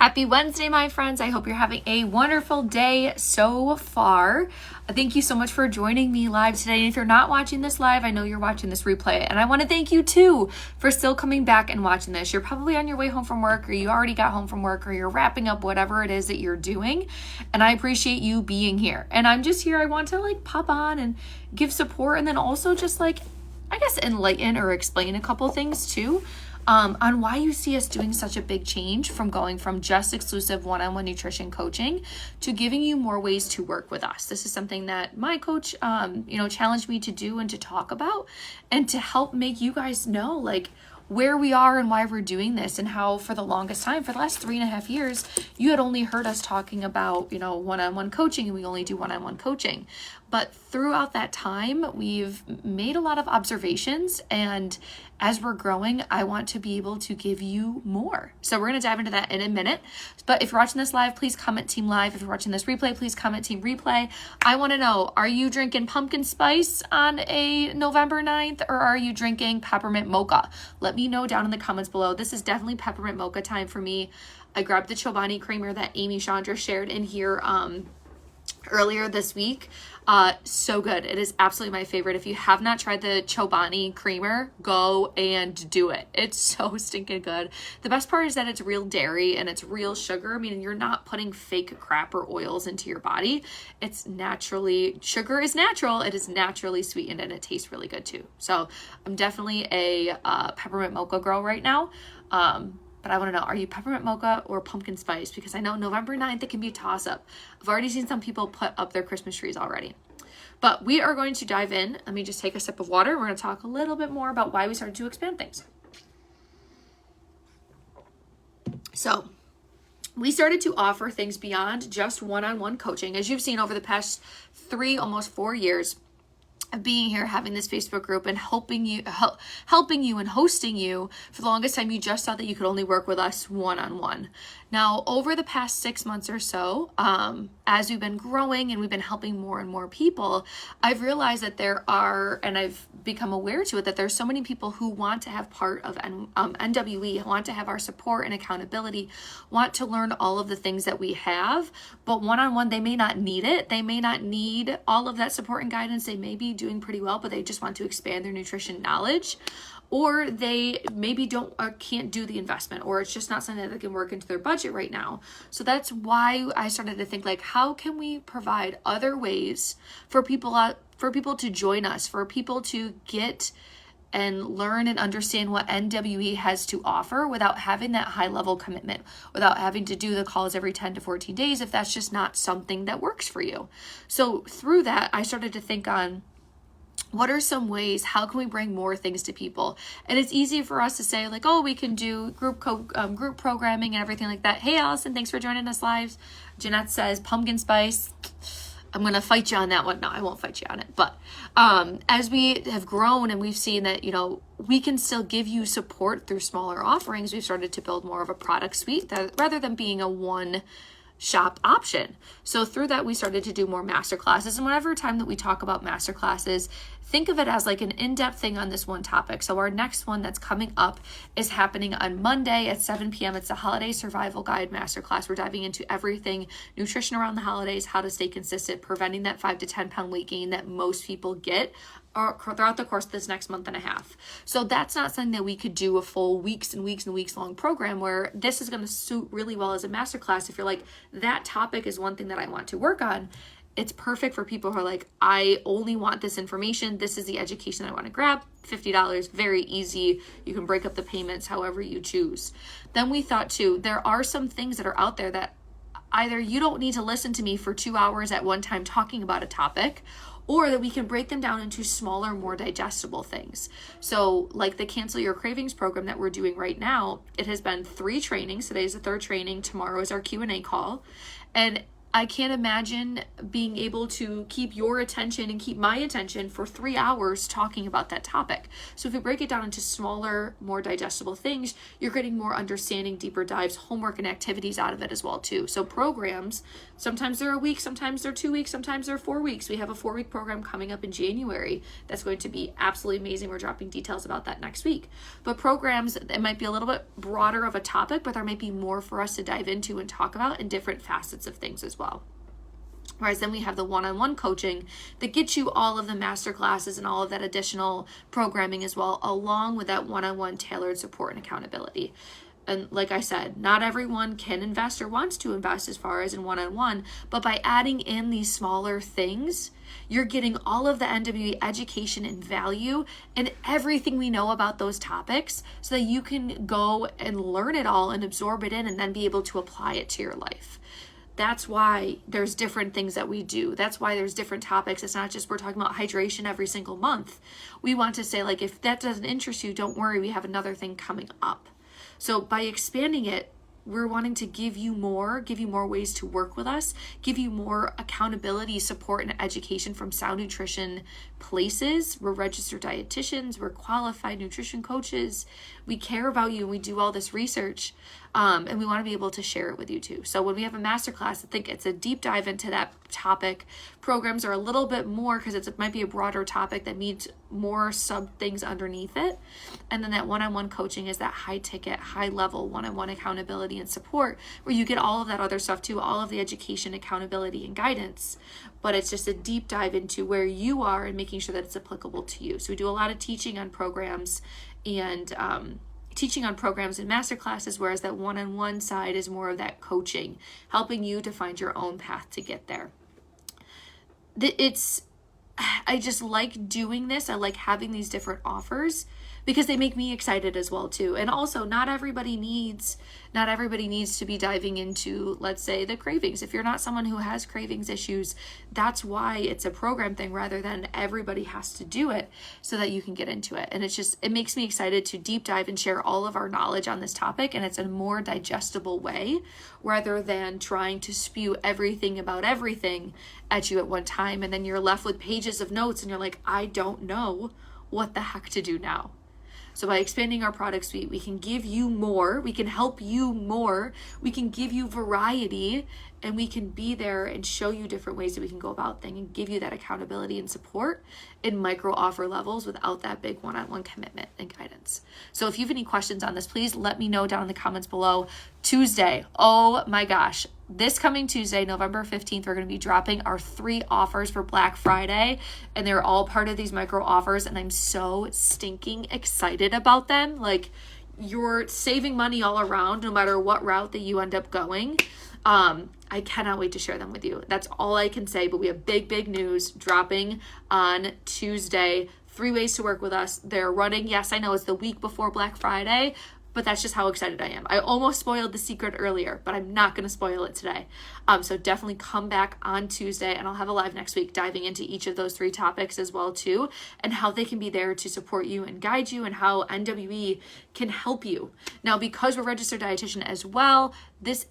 Happy Wednesday, my friends. I hope you're having a wonderful day so far. Thank you so much for joining me live today. And if you're not watching this live, I know you're watching this replay. And I want to thank you too for still coming back and watching this. You're probably on your way home from work, or you already got home from work, or you're wrapping up whatever it is that you're doing. And I appreciate you being here. And I'm just here. I want to pop on and give support, and then also just I guess enlighten or explain a couple things too. On why you see us doing such a big change from going from just exclusive one-on-one nutrition coaching to giving you more ways to work with us. This is something that my coach, challenged me to do and to talk about, and to help make you guys know where we are and why we're doing this, and how for the longest time, for the last 3.5 years, you had only heard us talking about, one-on-one coaching, and we only do one-on-one coaching. But throughout that time, we've made a lot of observations, and as we're growing, I want to be able to give you more. So we're going to dive into that in a minute. But if you're watching this live, please comment Team Live. If you're watching this replay, please comment Team Replay. I want to know, are you drinking pumpkin spice on a November 9th, or are you drinking peppermint mocha? Let me know down in the comments below. This is definitely peppermint mocha time for me. I grabbed the Chobani creamer that Amy Chandra shared in here earlier this week. So good. It is absolutely my favorite. If you have not tried the Chobani creamer, go and do it. It's so stinking good. The best part is that it's real dairy and it's real sugar. I mean, you're not putting fake crap or oils into your body. It's naturally, sugar is natural. It is naturally sweetened, and it tastes really good too. So I'm definitely a peppermint mocha girl right now. But I want to know, are you peppermint mocha or pumpkin spice? Because I know November 9th, it can be a toss-up. I've already seen some people put up their Christmas trees already. But we are going to dive in. Let me just take a sip of water. We're going to talk a little bit more about why we started to expand things. So we started to offer things beyond just one-on-one coaching. As you've seen over the past 3, almost 4 years, of being here, having this Facebook group, and helping you and hosting you. For the longest time, you just thought that you could only work with us one-on-one. Now, over the past 6 months or so, as we've been growing and we've been helping more and more people, I've realized that there are, and I've become aware to it, that there's so many people who want to have part of NWE, want to have our support and accountability, want to learn all of the things that we have, but one-on-one, they may not need it. They may not need all of that support and guidance. They may be doing pretty well, but they just want to expand their nutrition knowledge, or they maybe don't or can't do the investment, or it's just not something that can work into their budget right now. So that's why I started to think, how can we provide other ways for people to join us, for people to get and learn and understand what NWE has to offer without having that high level commitment, without having to do the calls every 10 to 14 days if that's just not something that works for you. So through that, I started to think on, what are some ways, how can we bring more things to people? And it's easy for us to say we can do group programming and everything like that. Hey, Allison, thanks for joining us live. Jeanette says pumpkin spice. I'm going to fight you on that one. No, I won't fight you on it. But as we have grown and we've seen that, we can still give you support through smaller offerings, we've started to build more of a product suite that, rather than being a one shop option. So through that, we started to do more masterclasses, and whatever time that we talk about masterclasses, think of it as an in-depth thing on this one topic. So our next one that's coming up is happening on Monday at 7 p.m. It's the Holiday Survival Guide Masterclass. We're diving into everything nutrition around the holidays, how to stay consistent, preventing that 5 to 10 pound weight gain that most people get throughout the course of this next month and a half. So that's not something that we could do a full weeks and weeks and weeks long program, where this is going to suit really well as a masterclass. If you're that topic is one thing that I want to work on, it's perfect for people who are I only want this information. This is the education I want to grab. $50, very easy. You can break up the payments however you choose. Then we thought too, there are some things that are out there that either you don't need to listen to me for 2 hours at one time talking about a topic, or that we can break them down into smaller, more digestible things. So the Cancel Your Cravings program that we're doing right now, it has been 3 trainings. Today's the 3rd training. Tomorrow is our Q&A call. And I can't imagine being able to keep your attention and keep my attention for 3 hours talking about that topic. So if you break it down into smaller, more digestible things, you're getting more understanding, deeper dives, homework, and activities out of it as well too. So programs, sometimes they're a week, sometimes they're 2 weeks, sometimes they're 4 weeks. We have a 4-week program coming up in January that's going to be absolutely amazing. We're dropping details about that next week. But programs, it might be a little bit broader of a topic, but there might be more for us to dive into and talk about in different facets of things as well. Whereas then we have the one-on-one coaching that gets you all of the master classes and all of that additional programming as well, along with that one-on-one tailored support and accountability. And like I said, not everyone can invest or wants to invest as far as in one-on-one, but by adding in these smaller things, you're getting all of the NWE education and value and everything we know about those topics so that you can go and learn it all and absorb it in and then be able to apply it to your life. That's why there's different things that we do. That's why there's different topics. It's not just we're talking about hydration every single month. We want to say, like, if that doesn't interest you, don't worry, we have another thing coming up. So by expanding it, we're wanting to give you more ways to work with us, give you more accountability, support, and education from Sound Nutrition places. We're registered dietitians, we're qualified nutrition coaches. We care about you and we do all this research, and we want to be able to share it with you too. So when we have a masterclass, I think it's a deep dive into that topic. Programs are a little bit more because it might be a broader topic that needs more sub things underneath it. And then that one-on-one coaching is that high ticket, high level one-on-one accountability and support where you get all of that other stuff too, all of the education, accountability, and guidance. But it's just a deep dive into where you are and making sure that it's applicable to you. So we do a lot of teaching on programs and master classes, whereas that one-on-one side is more of that coaching, helping you to find your own path to get there. I just like doing this. I like having these different offers because they make me excited as well too. And also not everybody needs to be diving into, let's say, the cravings. If you're not someone who has cravings issues, that's why it's a program thing rather than everybody has to do it so that you can get into it. And it makes me excited to deep dive and share all of our knowledge on this topic. And it's a more digestible way rather than trying to spew everything about everything at you at one time. And then you're left with pages of notes and you're like, I don't know what the heck to do now. So by expanding our product suite, we can give you more, we can help you more, we can give you variety, and we can be there and show you different ways that we can go about things and give you that accountability and support in micro offer levels without that big one-on-one commitment and guidance. So if you have any questions on this, please let me know down in the comments below. Tuesday, oh my gosh, this coming Tuesday, November 15th, we're going to be dropping our 3 offers for Black Friday, and they're all part of these micro offers, and I'm so stinking excited about them. Like, you're saving money all around, no matter what route that you end up going. I cannot wait to share them with you. That's all I can say, but we have big news dropping on Tuesday. 3 ways to work with us. They're running. Yes, I know it's the week before Black Friday, but that's just how excited I am. I almost spoiled the secret earlier, but I'm not going to spoil it today. So definitely come back on Tuesday, and I'll have a live next week diving into each of those 3 topics as well too, and how they can be there to support you and guide you, and how NWE can help you. Now, because we're registered dietitian as well,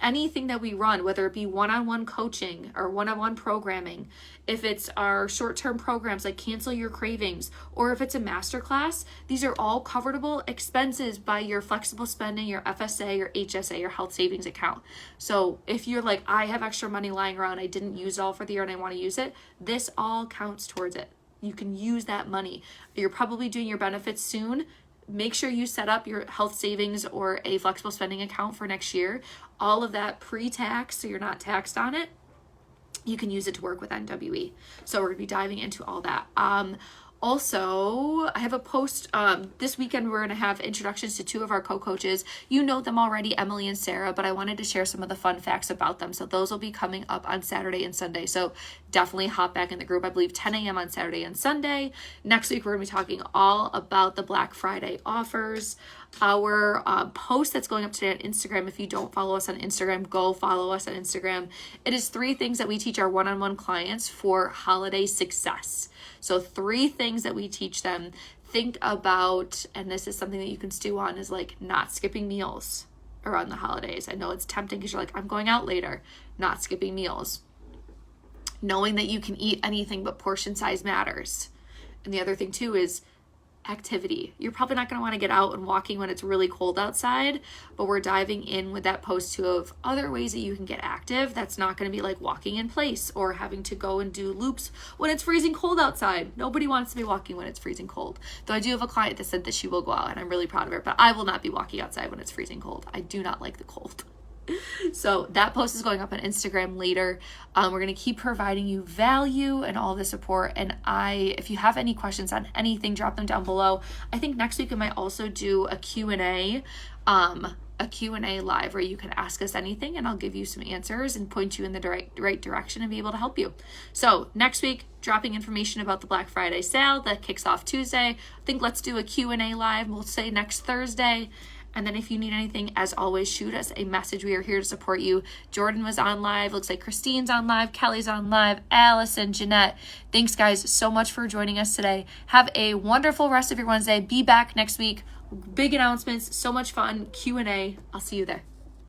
anything that we run, whether it be one-on-one coaching or one-on-one programming, if it's our short-term programs like Cancel Your Cravings, or if it's a masterclass, these are all coverable expenses by your flexible spending, your FSA, your HSA, your health savings account. So if you're like, I have extra money lying around, I didn't use it all for the year and I want to use it, this all counts towards it. You can use that money. You're probably doing your benefits soon. Make sure you set up your health savings or a flexible spending account for next year. All of that pre-tax, so you're not taxed on it. You can use it to work with NWE. So we're going to be diving into all that. Also, I have a post this weekend. We're going to have introductions to 2 of our co-coaches. You know them already, Emily and Sarah, but I wanted to share some of the fun facts about them. So those will be coming up on Saturday and Sunday. So definitely hop back in the group. I believe 10 a.m. on Saturday and Sunday. Next week, we're going to be talking all about the Black Friday offers. Our post that's going up today on Instagram, if you don't follow us on Instagram, go follow us on Instagram. It is 3 things that we teach our one-on-one clients for holiday success. So 3 things that we teach them. Think about, and this is something that you can stew on, is like not skipping meals around the holidays. I know it's tempting because you're like, I'm going out later. Not skipping meals. knowing that you can eat anything but portion size matters. And the other thing too is activity. You're probably not going to want to get out and walking when it's really cold outside, but we're diving in with that post too of other ways that you can get active. That's not going to be like walking in place or having to go and do loops when it's freezing cold outside. Nobody wants to be walking when it's freezing cold. Though I do have a client that said that she will go out, and I'm really proud of her, but I will not be walking outside when it's freezing cold. I do not like the cold. So that post is going up on Instagram later. We're going to keep providing you value and all the support. And if you have any questions on anything, drop them down below. I think next week I might also do a Q&A live where you can ask us anything and I'll give you some answers and point you in the right direction and be able to help you. So next week, dropping information about the Black Friday sale that kicks off Tuesday. I think let's do a Q&A live. We'll say next Thursday. And then if you need anything, as always, shoot us a message. We are here to support you. Jordan was on live. Looks like Christine's on live. Kelly's on live. Allison, Jeanette. Thanks, guys, so much for joining us today. Have a wonderful rest of your Wednesday. Be back next week. Big announcements. So much fun. Q&A. I'll see you there.